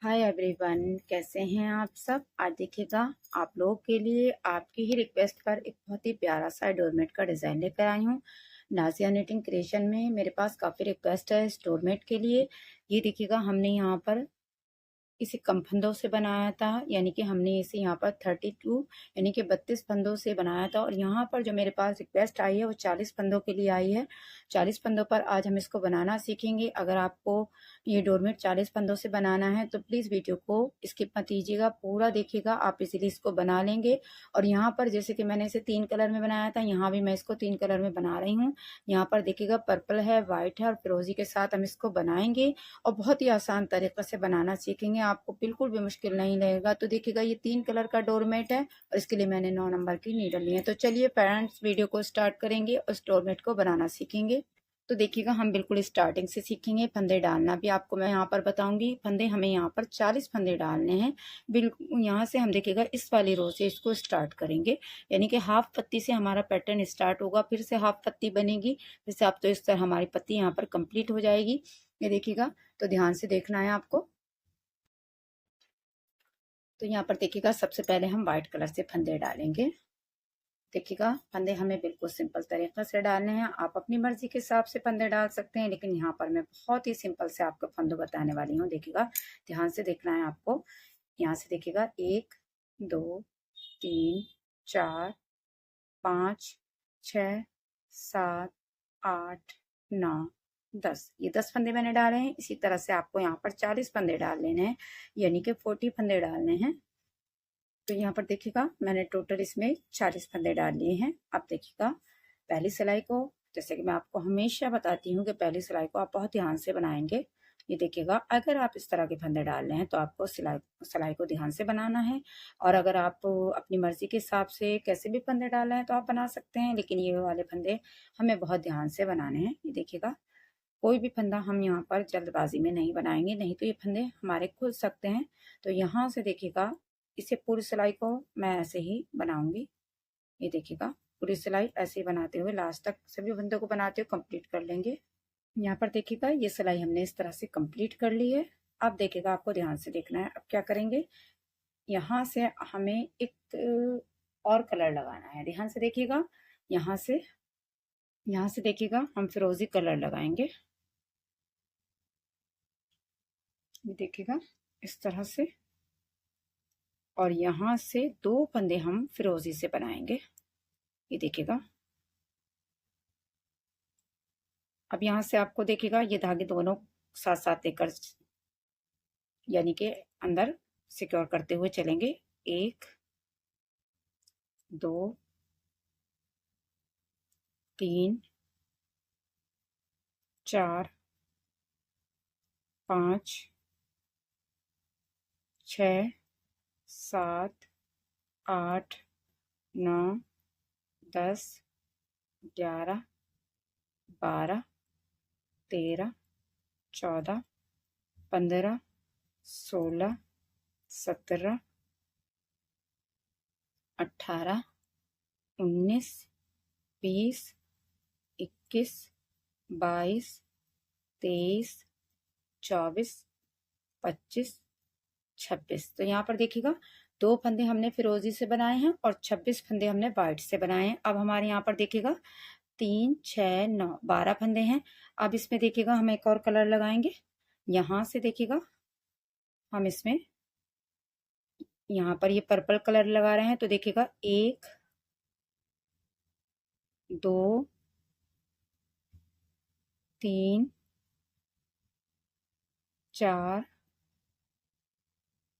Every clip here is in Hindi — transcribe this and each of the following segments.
हाय एवरीवन, कैसे हैं आप सब। आज देखिएगा आप लोगों के लिए आपकी ही रिक्वेस्ट पर एक बहुत ही प्यारा सा डोरमेट का डिज़ाइन लेकर आई हूँ। नाजिया निटिंग क्रिएशन में मेरे पास काफ़ी रिक्वेस्ट है इस डोरमेट के लिए। ये देखिएगा हमने यहाँ पर इसे कम फंदों से बनाया था, यानी कि हमने इसे यहाँ पर 32 यानी कि 32 फंदों से बनाया था। और यहाँ पर जो मेरे पास रिक्वेस्ट आई है वो 40 फंदों के लिए आई है। 40 फंदों पर आज हम इसको बनाना सीखेंगे। अगर आपको ये डोरमेट 40 फंदों से बनाना है तो प्लीज़ वीडियो को स्किप मत कीजिएगा, पूरा देखिएगा, आप इजीली इसको बना लेंगे। और यहाँ पर जैसे कि मैंने इसे 3 कलर में बनाया था, यहाँ भी मैं इसको 3 कलर में बना रही हूँ। यहाँ पर देखिएगा पर्पल है, वाइट है और फिरोजी के साथ हम इसको बनाएंगे और बहुत ही आसान तरीके से बनाना सीखेंगे। आपको बिल्कुल भी मुश्किल नहीं लगेगा। तो देखिएगा ये 3 कलर का डोरमेट है और इसके लिए मैंने 9 नंबर की नीडल ली है। तो चलिए फ्रेंड्स वीडियो को स्टार्ट करेंगे और इस डोरमेट को बनाना सीखेंगे। तो देखिएगा हम बिल्कुल स्टार्टिंग से सीखेंगे। फंदे डालना भी आपको मैं यहाँ पर बताऊंगी। फंदे हमें यहाँ पर 40 फंदे डालने हैं। बिल्कुल यहाँ से हम देखिएगा इस वाली रो से इसको स्टार्ट करेंगे, यानी कि हाफ पत्ती से हमारा पैटर्न स्टार्ट होगा, फिर से हाफ पत्ती बनेगी, जैसे आप तो इस तरह हमारी पत्ती यहाँ पर कंप्लीट हो जाएगी। ये देखिएगा, तो ध्यान से देखना है आपको। तो यहाँ पर देखिएगा सबसे पहले हम व्हाइट कलर से फंदे डालेंगे। देखिएगा फंदे हमें बिल्कुल सिंपल तरीके से डालने हैं। आप अपनी मर्जी के हिसाब से फंदे डाल सकते हैं, लेकिन यहाँ पर मैं बहुत ही सिंपल से आपको फंदे बताने वाली हूँ। देखिएगा ध्यान से देखना है आपको। यहाँ से देखिएगा 1 2 3 4 5 6 7 8 9 10, ये 10 फंदे मैंने डाले हैं। इसी तरह से आपको यहाँ पर 40 फंदे डाल लेने हैं, यानी कि 40 फंदे डालने हैं। तो यहाँ पर देखिएगा मैंने टोटल इसमें 40 फंदे डाल लिए हैं। अब देखिएगा पहली सिलाई को, जैसे कि मैं आपको हमेशा बताती हूँ कि पहली सिलाई को आप बहुत ध्यान से बनाएंगे। ये देखिएगा अगर आप इस तरह के फंदे डाल रहे हैं तो आपको सिलाई को ध्यान से बनाना है। और अगर आप अपनी मर्जी के हिसाब से कैसे भी फंदे डाल रहे हैं तो आप बना सकते हैं, लेकिन ये वाले फंदे हमें बहुत ध्यान से बनाने हैं। ये देखिएगा कोई भी फंदा हम यहाँ पर जल्दबाजी में नहीं बनाएंगे, नहीं तो ये फंदे हमारे खुल सकते हैं। तो यहाँ से देखिएगा इसे पूरी सिलाई को मैं ऐसे ही बनाऊंगी। ये देखिएगा पूरी सिलाई ऐसे ही बनाते हुए लास्ट तक सभी फंदों को बनाते हुए कंप्लीट कर लेंगे। यहाँ पर देखिएगा ये सिलाई हमने इस तरह से कंप्लीट कर ली है। अब देखिएगा आपको ध्यान से देखना है। अब क्या करेंगे, यहाँ से हमें एक और कलर लगाना है। ध्यान से देखिएगा, यहाँ से देखिएगा हम फिरोजी कलर लगाएंगे। ये देखिएगा इस तरह से, और यहाँ से 2 फंदे हम फिरोजी से बनाएंगे। ये देखिएगा अब यहाँ से आपको देखिएगा ये धागे दोनों साथ साथ लेकर, यानी कि अंदर सिक्योर करते हुए चलेंगे। 1 2 3 4 5 6 7 8 9 10 11 12 13 14 15 16 17 18 19 20 21 22 23 24 25 26। तो यहाँ पर देखिएगा 2 फंदे हमने फिरोजी से बनाए हैं और 26 फंदे हमने व्हाइट से बनाए हैं। अब हमारे यहाँ पर देखिएगा 3 6 9 12 फंदे हैं। अब इसमें देखिएगा हम एक और कलर लगाएंगे। यहाँ से देखिएगा हम इसमें यहाँ पर ये पर्पल कलर लगा रहे हैं। तो देखिएगा 1 2 3 4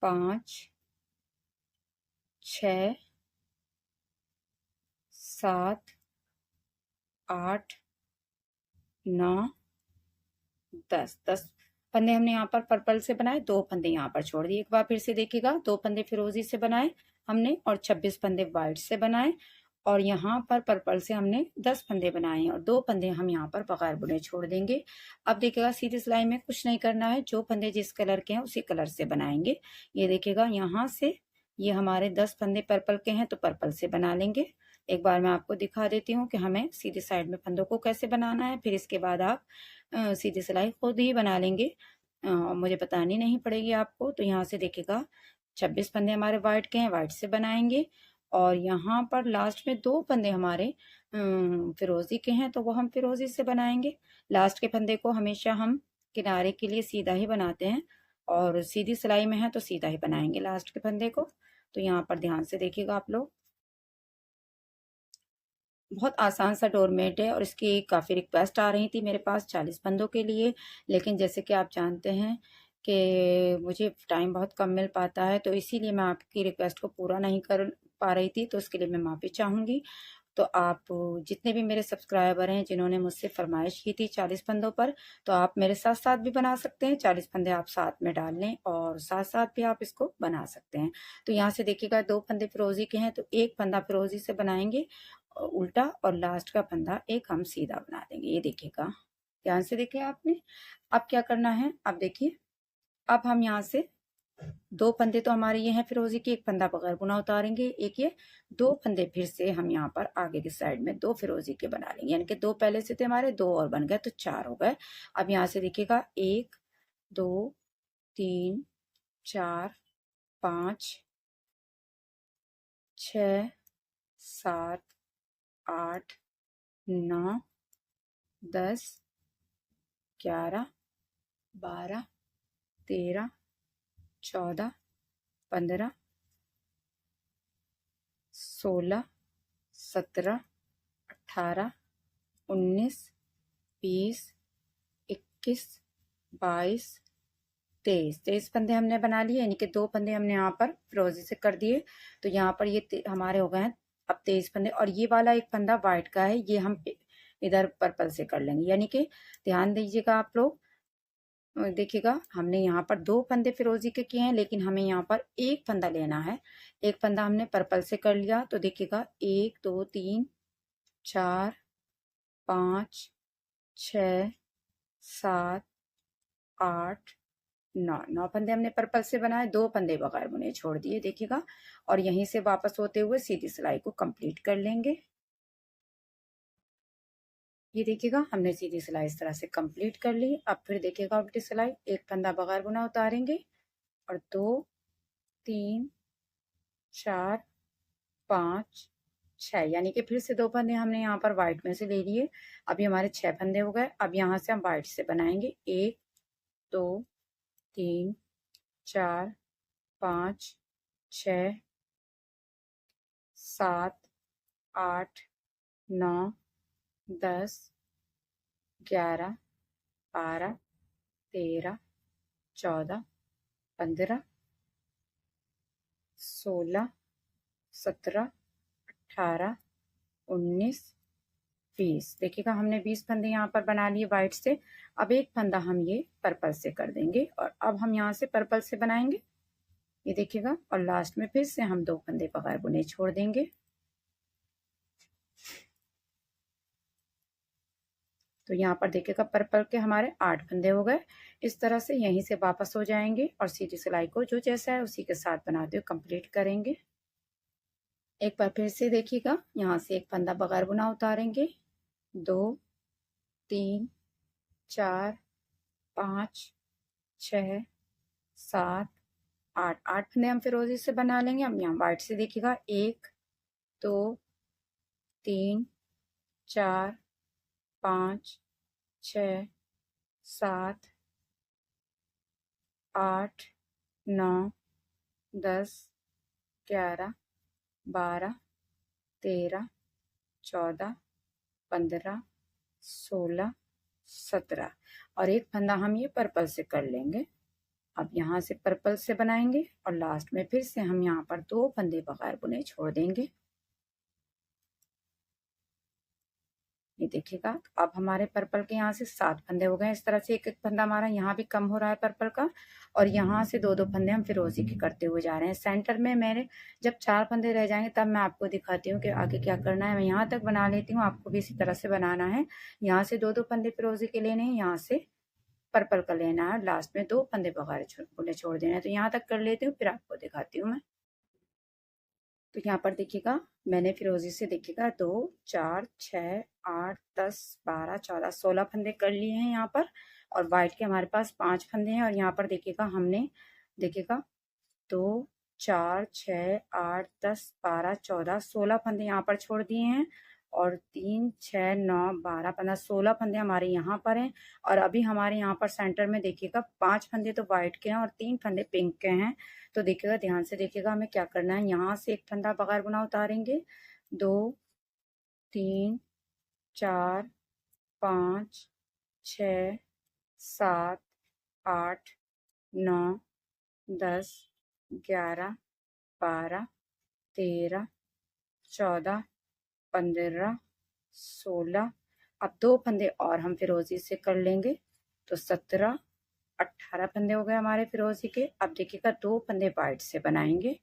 5 6 7 8 9 10 फंदे हमने यहाँ पर पर्पल से बनाए, 2 फंदे यहाँ पर छोड़ दिए। एक बार फिर से देखिएगा 2 फंदे फिरोजी से बनाए हमने और 26 फंदे व्हाइट से बनाए, और यहाँ पर पर्पल से हमने 10 फंदे बनाए और 2 फंदे हम यहाँ पर बगैर बुने छोड़ देंगे। अब देखिएगा सीधी सिलाई में कुछ नहीं करना है, जो फंदे जिस कलर के हैं उसी कलर से बनाएंगे। ये देखिएगा यहाँ से ये हमारे 10 फंदे पर्पल के हैं तो पर्पल से बना लेंगे। एक बार मैं आपको दिखा देती हूँ कि हमें सीधी साइड में फंदों को कैसे बनाना है, फिर इसके बाद आप सीधी सिलाई खुद ही बना लेंगे। मुझे बतानी नहीं पड़ेगी आपको। तो यहाँ से देखिएगा 26 फंदे हमारे वाइट के हैं, वाइट से बनाएंगे। और यहाँ पर लास्ट में 2 फंदे हमारे फिरोजी के हैं, तो वो हम फिरोजी से बनाएंगे। लास्ट के फंदे को हमेशा हम किनारे के लिए सीधा ही बनाते हैं, और सीधी सिलाई में है तो सीधा ही बनाएंगे लास्ट के फंदे को। तो यहाँ पर ध्यान से देखिएगा आप लोग। बहुत आसान सा डोरमेट है, और इसकी काफ़ी रिक्वेस्ट आ रही थी मेरे पास 40 फंदों के लिए। लेकिन जैसे कि आप जानते हैं कि मुझे टाइम बहुत कम मिल पाता है, तो इसीलिए मैं आपकी रिक्वेस्ट को पूरा नहीं कर पा रही थी, तो उसके लिए मैं माफ़ी चाहूँगी। तो आप जितने भी मेरे सब्सक्राइबर हैं जिन्होंने मुझसे फरमाइश की थी 40 फंदों पर, तो आप मेरे साथ साथ भी बना सकते हैं। 40 फंदे आप साथ में डाल लें और साथ साथ भी आप इसको बना सकते हैं। तो यहाँ से देखिएगा 2 फंदे फिरोजी के हैं, तो एक फंदा फिरोजी से बनाएंगे उल्टा, और लास्ट का फंदा एक हम सीधा बना देंगे। ये देखिएगा, ध्यान से देखिए आपने। अब क्या करना है, अब देखिए, अब हम यहाँ से 2 फंदे तो हमारे ये हैं फिरोजी के, एक फंदा बगैर बुना उतारेंगे, एक ये 2 फंदे फिर से हम यहाँ पर आगे की साइड में 2 फिरोजी के बना लेंगे। यानी कि 2 पहले से थे हमारे, 2 और बन गए, तो 4 हो गए। अब यहाँ से देखिएगा 1 2 3 4 5 6 7 8 9 10 11 12 13 14 15 16 17 18 19 20 21 22 23 फंदे हमने बना लिए, यानी कि 2 फंदे हमने यहाँ पर फिरोजी से कर दिए। तो यहाँ पर ये हमारे हो गए हैं अब 23 फंदे। और ये वाला एक फंदा वाइट का है, ये हम इधर पर्पल से कर लेंगे। यानी कि ध्यान दीजिएगा आप लोग, देखिएगा हमने यहाँ पर 2 फंदे फिरोजी के किए हैं, लेकिन हमें यहाँ पर एक फंदा लेना है। एक फंदा हमने पर्पल से कर लिया, तो देखिएगा 1 2 3 4 5 6 7 8 9 फंदे हमने पर्पल से बनाए, 2 फंदे बगैर बुने छोड़ दिए, देखिएगा। और यहीं से वापस होते हुए सीधी सिलाई को कंप्लीट कर लेंगे। ये देखिएगा हमने सीधी सिलाई इस तरह से कंप्लीट कर ली। अब फिर देखिएगा उल्टी सिलाई, एक फंदा बगैर बुना उतारेंगे, और 2 3 4 5 6, यानी कि फिर से 2 फंदे हमने यहाँ पर व्हाइट में से ले लिए। अभी हमारे 6 फंदे हो गए। अब यहाँ से हम व्हाइट से बनाएंगे, 1 2 3 4 5 6 7 8 9 10 11 12 13 14 15 16 17 18 19 20। देखिएगा हमने 20 फंदे यहाँ पर बना लिए वाइट से। अब एक फंदा हम ये पर्पल से कर देंगे, और अब हम यहाँ से पर्पल से बनाएंगे, ये देखिएगा। और लास्ट में फिर से हम 2 फंदे बगैर बुने छोड़ देंगे। तो यहाँ पर देखिएगा पर्पल के हमारे 8 फंदे हो गए। इस तरह से यहीं से वापस हो जाएंगे, और सीधी सिलाई को जो जैसा है उसी के साथ बनाते हुए कंप्लीट करेंगे। एक बार फिर से देखिएगा, यहाँ से एक फंदा बगैर बुना उतारेंगे, 2 3 4 5 6 7 8 फंदे हम फिरोजी से बना लेंगे। हम यहाँ व्हाइट से देखिएगा 1 2 3 4 5 6 7 8 9 10 11 12 13 14 15 16 17, और एक फंदा हम ये पर्पल से कर लेंगे। अब यहाँ से पर्पल से बनाएंगे, और लास्ट में फिर से हम यहाँ पर 2 फंदे बगैर बुने छोड़ देंगे। ये देखिएगा, अब हमारे पर्पल के यहाँ से 7 फंदे हो गए। इस तरह से एक एक फंदा हमारा यहाँ भी कम हो रहा है पर्पल का, और यहाँ से 2 फंदे हम फिरोजी के करते हुए जा रहे हैं। सेंटर में मेरे जब 4 फंदे रह जाएंगे तब मैं आपको दिखाती हूँ कि आगे क्या करना है। मैं यहाँ तक बना लेती हूँ, आपको भी इसी तरह से बनाना है। यहाँ से 2 फंदे फिरोजी के लेने हैं, यहाँ से पर्पल का लेना है, लास्ट में 2 फंदे बगैर बुने छोड़ देना है। तो यहाँ तक कर लेती हूँ, फिर आपको दिखाती हूँ मैं। तो यहाँ पर देखिएगा मैंने फिरोजी से देखिएगा 2 4 6 8 10 12 14 16 फंदे कर लिए हैं यहाँ पर। और वाइट के हमारे पास 5 फंदे हैं। और यहाँ पर देखिएगा हमने देखिएगा 2 4 6 8 10 12 14 16 फंदे यहाँ पर छोड़ दिए हैं और 3 6 9 12 15 16 फंदे हमारे यहाँ पर हैं। और अभी हमारे यहाँ पर सेंटर में देखिएगा 5 फंदे तो वाइट के हैं और 3 फंदे पिंक के हैं। तो देखिएगा, ध्यान से देखिएगा हमें क्या करना है। यहाँ से एक फंदा बगैर बुना उतारेंगे, 2 3 4 5 6 7 8 9 10 11 12 13 14 15 16। अब 2 फंदे और हम फिरोजी से कर लेंगे तो 17 18 फंदे हो गए हमारे फिरोजी के। अब देखिएगा 2 फंदे वाइट से बनाएंगे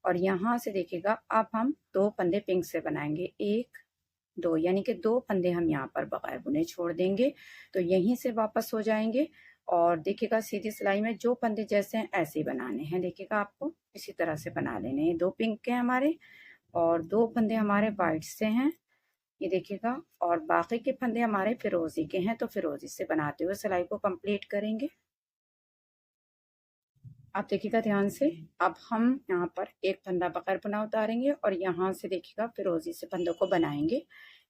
और यहाँ से देखिएगा अब हम 2 फंदे पिंक से बनाएंगे, 1 2, यानी कि 2 फंदे हम यहाँ पर बगैर बुने छोड़ देंगे। तो यहीं से वापस हो जाएंगे और देखिएगा सीधी सिलाई में जो फंदे जैसे हैं ऐसे ही बनाने हैं। देखिएगा आपको इसी तरह से बना लेने हैं। 2 पिंक के हैं हमारे और 2 फंदे हमारे वाइट से हैं, ये देखिएगा, और बाकी के फंदे हमारे फिरोजी के हैं। तो फिरोजी से बनाते हुए सिलाई को कंप्लीट करेंगे। आप देखिएगा ध्यान से, अब हम यहाँ पर एक फंदा बगैर बुना उतारेंगे और यहाँ से देखिएगा फिरोजी से फंदों को बनाएंगे।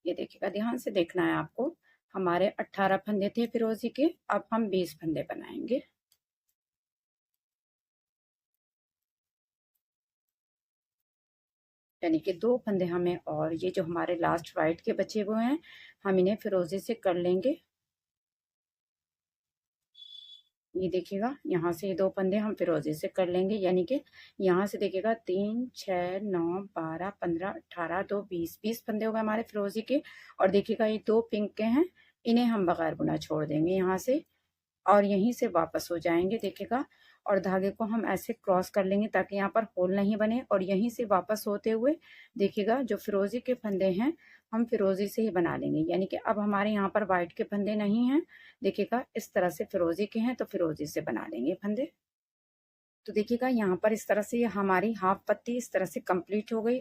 ये देखिएगा, ध्यान से देखना है आपको। हमारे 18 फंदे थे फिरोजी के, अब हम 20 फंदे बनाएंगे। यानी कि 2 फंदे हमें, और ये जो हमारे लास्ट वाइट के बचे हुए हैं हम इन्हें फिरोजी से कर लेंगे। ये देखिएगा, यहाँ से ये 2 फंदे हम फिरोजी से कर लेंगे। यानी कि यहाँ से देखिएगा 3 6 9 12 15 18 2 20 फंदे हो गए हमारे फिरोजी के। और देखिएगा ये 2 पिंक के हैं, इन्हें हम बगैर बुना छोड़ देंगे यहाँ से और यहीं से वापस हो जाएंगे। देखिएगा, और धागे को हम ऐसे क्रॉस कर लेंगे ताकि यहाँ पर होल नहीं बने। और यहीं से वापस होते हुए देखिएगा जो फिरोजी के फंदे हैं हम फिरोजी से ही बना लेंगे। यानी कि अब हमारे यहाँ पर वाइट के फंदे नहीं हैं, देखिएगा इस तरह से फिरोजी के हैं तो फिरोजी से बना लेंगे फंदे। तो देखिएगा यहाँ पर इस तरह से हमारी हाफ पत्ती इस तरह से कंप्लीट हो गई।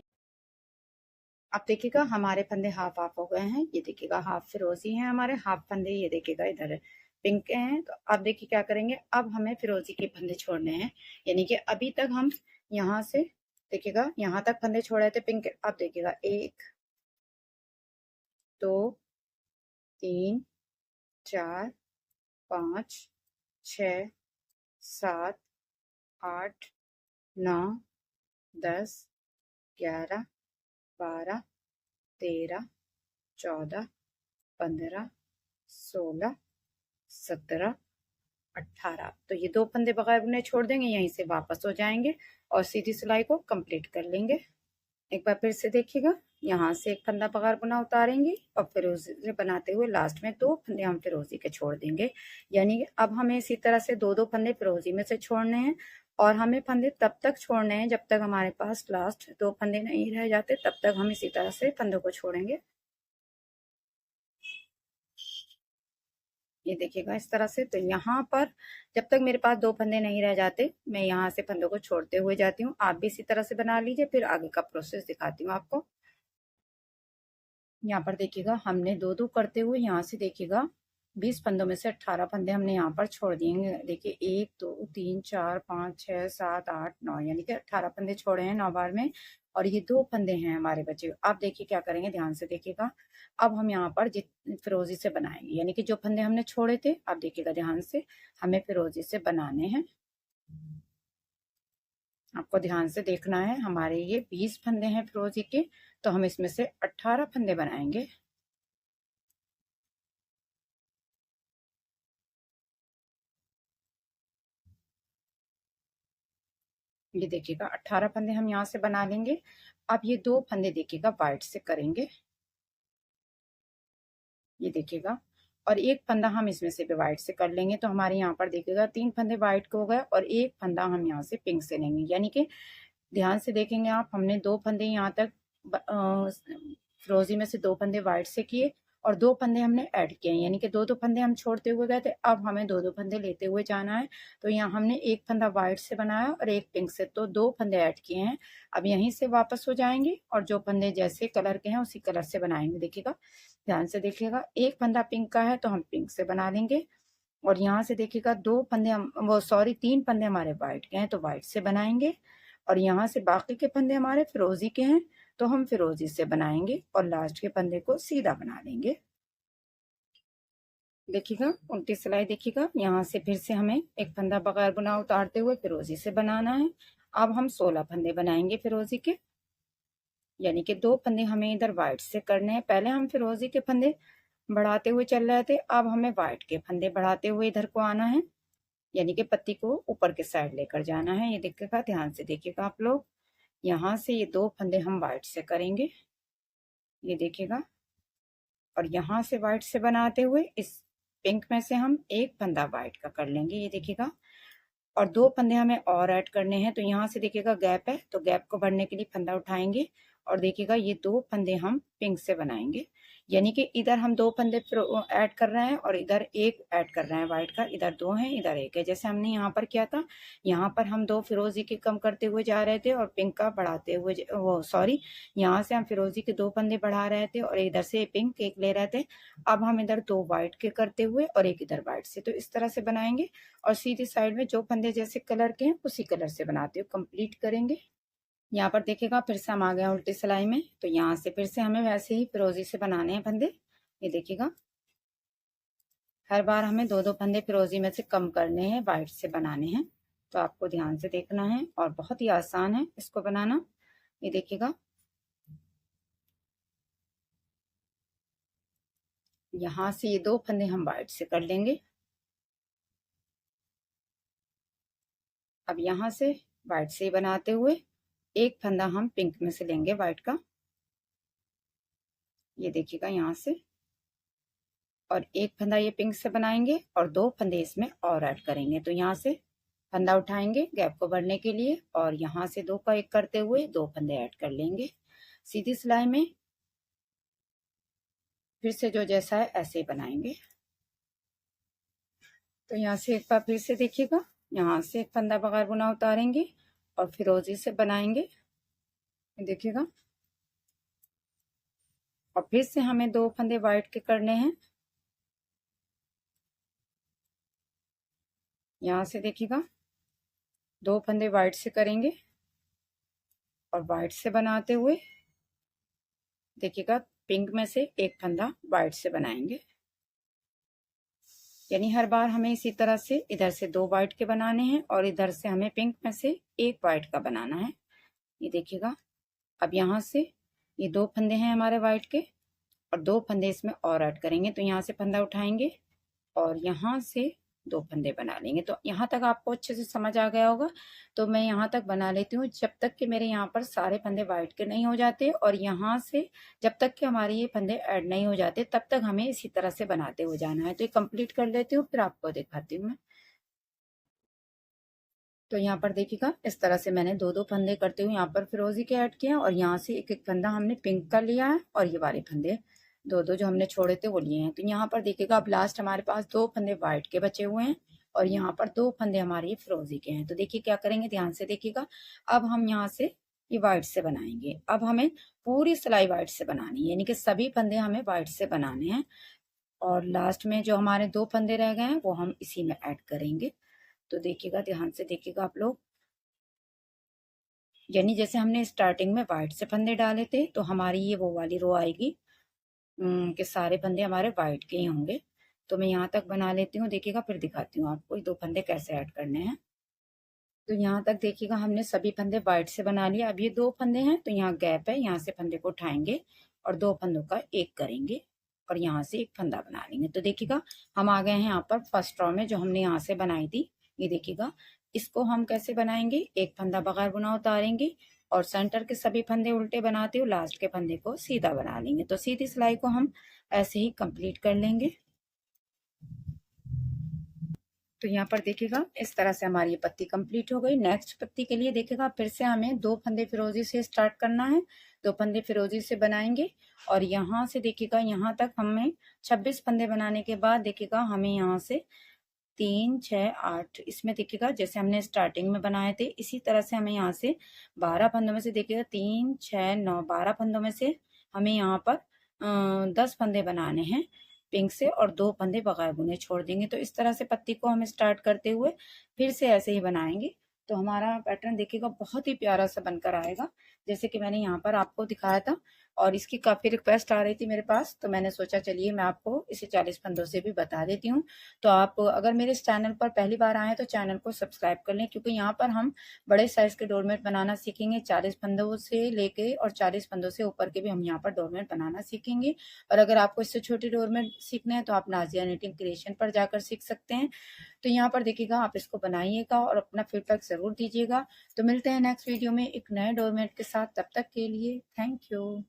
अब देखिएगा हमारे फंदे हाफ हाफ हो गए हैं। ये देखिएगा हाफ फिरोजी हैं हमारे, हाफ फंदे ये देखिएगा इधर पिंक के हैं। तो अब देखिए क्या करेंगे, अब हमें फिरोजी के फंदे छोड़ने हैं। यानी कि अभी तक हम यहाँ से देखिएगा यहाँ तक फंदे छोड़े थे पिंक के। अब देखिएगा 1 2 3 4 5 6 7 8 9 10 11 12 13 14 15 16 17 18। तो ये 2 फंदे बगैर बुने छोड़ देंगे, यहीं से वापस हो जाएंगे और सीधी सिलाई को कंप्लीट कर लेंगे। एक बार फिर से देखिएगा, यहाँ से एक फंदा बगैर बुना उतारेंगे और फिरोजी बनाते हुए लास्ट में 2 फंदे हम फिरोजी के छोड़ देंगे। यानी कि अब हमें इसी तरह से 2-2 फंदे फिरोजी में से छोड़ने हैं और हमें फंदे तब तक छोड़ने हैं जब तक हमारे पास लास्ट 2 फंदे नहीं रह जाते, तब तक हम इसी तरह से फंदों को छोड़ेंगे। ये देखिएगा इस तरह से। तो यहाँ पर जब तक मेरे पास 2 फंदे नहीं रह जाते मैं यहाँ से फंदों को छोड़ते हुए जाती हूँ। आप भी इसी तरह से बना लीजिए, फिर आगे का प्रोसेस दिखाती हूँ आपको। यहाँ पर देखिएगा हमने 2-2 करते हुए यहाँ से देखिएगा 20 फंदों में से 18 फंदे हमने यहाँ पर छोड़ दिए। देखिए 1 2 3 4 5 6 7 8 9, यानी कि 18 फंदे छोड़े हैं 9 बार में। और ये 2 फंदे हैं हमारे बचे। अब देखिए क्या करेंगे, ध्यान से देखिएगा। अब हम यहाँ पर फिरोजी से बनाएंगे, यानी कि जो फंदे हमने छोड़े थे अब देखिएगा ध्यान से हमें फिरोजी से बनाने हैं। आपको ध्यान से देखना है। हमारे ये 20 फंदे हैं फिरोजी के, तो हम इसमें से 18 फंदे बनाएंगे। ये देखिएगा 18 फंदे हम यहाँ से बना लेंगे। अब ये 2 फंदे देखिएगा वाइट से करेंगे, ये देखिएगा, और एक फंदा हम इसमें से भी वाइट से कर लेंगे। तो हमारे यहाँ पर देखिएगा 3 फंदे वाइट के हो गए और एक फंदा हम यहाँ से पिंक से लेंगे। यानी कि ध्यान से देखेंगे आप, हमने 2 फंदे यहाँ तक फिरोजी में से 2 फंदे वाइट से किए और 2 फंदे हमने ऐड किए हैं। यानी कि 2-2 फंदे हम छोड़ते हुए गए थे, अब हमें 2-2 फंदे लेते हुए जाना है। तो यहाँ हमने एक फंदा वाइट से बनाया और एक पिंक से, तो 2 फंदे ऐड किए हैं। अब यहीं से वापस हो जाएंगे और जो फंदे जैसे कलर के हैं उसी कलर से बनाएंगे। देखिएगा ध्यान से देखिएगा, एक फंदा पिंक का है तो हम पिंक से बना लेंगे और यहाँ से देखिएगा 3 फंदे हमारे वाइट के हैं तो वाइट से बनाएंगे, और यहाँ से बाकी के फंदे हमारे फिरोजी के हैं तो हम फिरोजी से बनाएंगे, और लास्ट के फंदे को सीधा बना लेंगे। देखिएगा उल्टी सिलाई, देखिएगा यहाँ से फिर से हमें एक फंदा बगैर बुना उतारते हुए फिरोजी से बनाना है। अब हम 16 फंदे बनाएंगे फिरोजी के, यानी कि 2 फंदे हमें इधर वाइट से करने हैं। पहले हम फिरोजी के फंदे बढ़ाते हुए चल रहे थे, अब हमें वाइट के फंदे बढ़ाते हुए इधर को आना है, यानी कि पत्ती को ऊपर के साइड लेकर जाना है। ये देखिएगा, ध्यान से देखिएगा आप लोग, यहाँ से ये 2 फंदे हम वाइट से करेंगे, ये देखिएगा, और यहाँ से वाइट से बनाते हुए इस पिंक में से हम एक फंदा वाइट का कर लेंगे, ये देखिएगा, और 2 फंदे हमें और ऐड करने हैं। तो यहाँ से देखिएगा गैप है, तो गैप को भरने के लिए फंदा उठाएंगे, और देखिएगा ये 2 फंदे हम पिंक से बनाएंगे, यानी कि इधर हम 2 फंदे ऐड कर रहे हैं और इधर एक ऐड कर रहे हैं वाइट का, इधर 2 हैं इधर 1 है, जैसे हमने यहाँ पर किया था। यहाँ पर हम 2 फिरोजी के कम करते हुए जा रहे थे और पिंक का बढ़ाते हुए, यहाँ से हम फिरोजी के 2 फंदे बढ़ा रहे थे और इधर से पिंक एक ले रहे थे। अब हम इधर 2 वाइट के करते हुए और एक इधर वाइट से, तो इस तरह से बनाएंगे, और सीधी साइड में जो फंदे जैसे कलर के हैं उसी कलर से बनाते हुए कंप्लीट करेंगे। यहाँ पर देखिएगा फिर से हम आ गए उल्टी सिलाई में, तो यहाँ से फिर से हमें वैसे ही फिरोजी से बनाने हैं फंदे। ये देखिएगा, हर बार हमें 2-2 फंदे फिरोजी में से कम करने हैं, वाइट से बनाने हैं, तो आपको ध्यान से देखना है, और बहुत ही आसान है इसको बनाना। ये देखिएगा, यहाँ से ये 2 फंदे हम वाइट से कर लेंगे। अब यहाँ से वाइट से बनाते हुए एक फंदा हम पिंक में से लेंगे वाइट का, ये देखिएगा यहाँ से, और एक फंदा ये पिंक से बनाएंगे और 2 फंदे इसमें और ऐड करेंगे। तो यहाँ से फंदा उठाएंगे गैप को भरने के लिए, और यहाँ से 2 का 1 करते हुए 2 फंदे ऐड कर लेंगे। सीधी सिलाई में फिर से जो जैसा है ऐसे ही बनाएंगे। तो यहाँ से एक बार फिर से देखिएगा, यहाँ से एक फंदा बगैर बुना उतारेंगे और फिरोजी से बनाएंगे, देखिएगा, और फिर से हमें 2 फंदे वाइट के करने हैं। यहाँ से देखिएगा 2 फंदे वाइट से करेंगे और वाइट से बनाते हुए देखिएगा पिंक में से एक फंदा वाइट से बनाएंगे, यानी हर बार हमें इसी तरह से इधर से 2 वाइट के बनाने हैं और इधर से हमें पिंक में से एक वाइट का बनाना है। ये देखिएगा, अब यहाँ से ये 2 फंदे हैं हमारे वाइट के और 2 फंदे इसमें और ऐड करेंगे, तो यहाँ से फंदा उठाएंगे और यहाँ से 2 फंदे बना लेंगे। तो यहाँ तक आपको अच्छे से समझ आ गया होगा, तो मैं यहाँ तक बना लेती हूँ जब तक कि मेरे यहाँ पर सारे फंदे वाइट के नहीं हो जाते, और यहाँ से जब तक कि हमारे ये फंदे ऐड नहीं हो जाते तब तक हमें इसी तरह से बनाते हुए जाना है। तो ये कंप्लीट कर लेती हूँ, फिर आपको दिखाती हूँ मैं। तो यहाँ पर देखिएगा इस तरह से मैंने 2-2 फंदे करते हुए यहाँ पर फिरोजी के ऐड किया, और यहाँ से एक एक फंदा हमने पिंक का लिया है, और ये वाले फंदे 2-2 जो हमने छोड़े थे वो लिए हैं। तो यहाँ पर देखिएगा अब लास्ट हमारे पास 2 फंदे वाइट के बचे हुए हैं और यहाँ पर 2 फंदे हमारे ये फिरोजी के हैं। तो देखिए क्या करेंगे, ध्यान से देखिएगा, अब हम यहाँ से ये वाइट से बनाएंगे। अब हमें पूरी सिलाई वाइट से बनानी है, यानी कि सभी फंदे हमें वाइट से बनाने हैं, और लास्ट में जो हमारे 2 फंदे रह गए हैं वो हम इसी में ऐड करेंगे। तो देखिएगा, ध्यान से देखिएगा आप लोग, यानी जैसे हमने स्टार्टिंग में वाइट से फंदे डाले थे तो हमारी ये वो वाली रो आएगी कि सारे फंदे हमारे वाइट के ही होंगे। तो मैं यहाँ तक बना लेती हूँ, देखिएगा, फिर दिखाती हूँ आपको ये 2 फंदे कैसे ऐड करने हैं। तो यहाँ तक देखिएगा हमने सभी फंदे वाइट से बना लिया। अब ये 2 फंदे हैं तो यहाँ गैप है, यहाँ से फंदे को उठाएंगे और 2 फंदों का 1 करेंगे और यहाँ से एक फंदा बना लेंगे। तो देखिएगा हम आ गए हैं यहाँ पर फर्स्ट रो में जो हमने यहाँ से बनाई थी। ये देखिएगा, इसको हम कैसे बनाएंगे, एक फंदा बगैर बुना उतारेंगे और सेंटर के सभी फंदे उल्टे बनाते हुए लास्ट के फंदे को सीधा बना लेंगे। तो सीधी सिलाई को हम ऐसे ही कंप्लीट कर लेंगे। तो यहाँ पर देखिएगा इस तरह से हमारी ये पत्ती कंप्लीट हो गई। नेक्स्ट पत्ती के लिए देखिएगा फिर से हमें 2 फंदे फिरोजी से स्टार्ट करना है, 2 फंदे फिरोजी से बनाएंगे और यहाँ से देखिएगा यहाँ तक हमें 26 फंदे बनाने के बाद देखिएगा हमें यहाँ से 3, 6, 8 इसमें देखिएगा जैसे हमने स्टार्टिंग में बनाए थे इसी तरह से हमें यहाँ से 12 फंदों में से देखिएगा 3, 6, 9, 12 फंदों में से हमें यहाँ पर 10 फंदे बनाने हैं। पिंक से और 2 फंदे बगैर बुने छोड़ देंगे। तो इस तरह से पत्ती को हम स्टार्ट करते हुए फिर से ऐसे ही बनाएंगे। तो हमारा पैटर्न देखिएगा बहुत ही प्यारा सा बनकर आएगा, जैसे कि मैंने यहाँ पर आपको दिखाया था। और इसकी काफ़ी रिक्वेस्ट आ रही थी मेरे पास, तो मैंने सोचा चलिए मैं आपको इसे 40 फंदों से भी बता देती हूँ। तो आप अगर मेरे इस चैनल पर पहली बार आए हैं तो चैनल को सब्सक्राइब कर लें, क्योंकि यहाँ पर हम बड़े साइज़ के डोरमेट बनाना सीखेंगे। 40 फंदों से लेके और 40 फंदों से ऊपर के भी हम यहाँ पर डोरमेट बनाना सीखेंगे। और अगर आपको इससे छोटे डोरमेट सीखने हैं तो आप नाजिया निटिंग क्रिएशन पर जाकर सीख सकते हैं। तो यहाँ पर देखिएगा, आप इसको बनाइएगा और अपना फीडबैक ज़रूर दीजिएगा। तो मिलते हैं नेक्स्ट वीडियो में एक नए डोरमेट के साथ। तब तक के लिए थैंक यू।